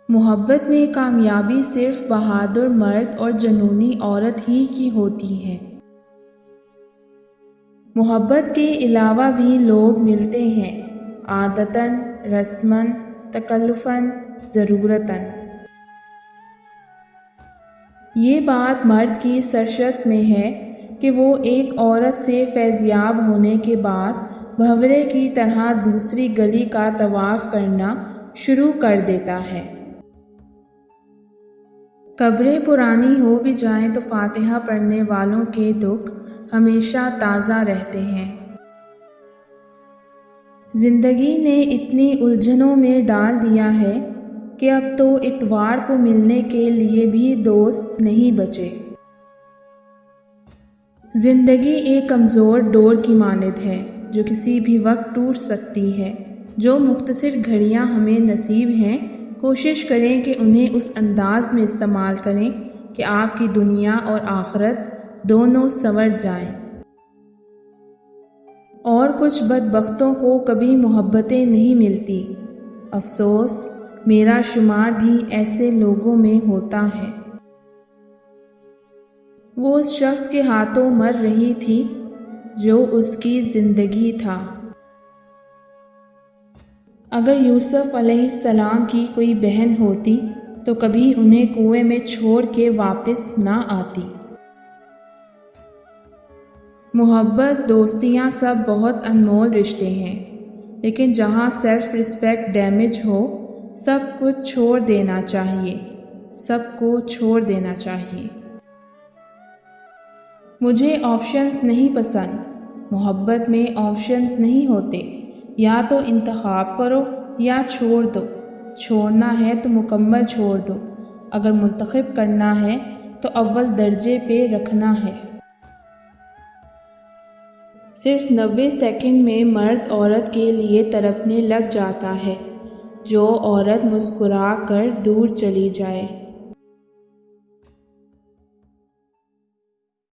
محبت میں کامیابی صرف بہادر مرد اور جنونی عورت ہی کی ہوتی ہے۔ محبت کے علاوہ بھی لوگ ملتے ہیں، عادتاً، رسماً، تکلفاً، ضرورتاً۔ یہ بات مرد کی سرشت میں ہے کہ وہ ایک عورت سے فیضیاب ہونے کے بعد بھنورے کی طرح دوسری گلی کا طواف کرنا شروع کر دیتا ہے۔ قبریں پرانی ہو بھی جائیں تو فاتحہ پڑھنے والوں کے دکھ ہمیشہ تازہ رہتے ہیں۔ زندگی نے اتنی الجھنوں میں ڈال دیا ہے کہ اب تو اتوار کو ملنے کے لیے بھی دوست نہیں بچے۔ زندگی ایک کمزور ڈور کی مانند ہے جو کسی بھی وقت ٹوٹ سکتی ہے۔ جو مختصر گھڑیاں ہمیں نصیب ہیں، کوشش کریں کہ انہیں اس انداز میں استعمال کریں کہ آپ کی دنیا اور آخرت دونوں سنور جائیں۔ اور کچھ بدبختوں کو کبھی محبتیں نہیں ملتی، افسوس میرا شمار بھی ایسے لوگوں میں ہوتا ہے۔ وہ اس شخص کے ہاتھوں مر رہی تھی جو اس کی زندگی تھا۔ اگر یوسف علیہ السلام کی کوئی بہن ہوتی تو کبھی انہیں کنویں میں چھوڑ کے واپس نہ آتی۔ محبت، دوستیاں سب بہت انمول رشتے ہیں، لیکن جہاں سیلف ریسپیکٹ ڈیمیج ہو، سب کچھ چھوڑ دینا چاہیے، سب کو چھوڑ دینا چاہیے۔ مجھے آپشنز نہیں پسند۔ محبت میں آپشنز نہیں ہوتے، یا تو انتخاب کرو یا چھوڑ دو۔ چھوڑنا ہے تو مکمل چھوڑ دو، اگر منتخب کرنا ہے تو اول درجے پہ رکھنا ہے۔ صرف 90 سیکنڈ میں مرد عورت کے لیے تڑپنے لگ جاتا ہے۔ جو عورت مسکرا کر دور چلی جائے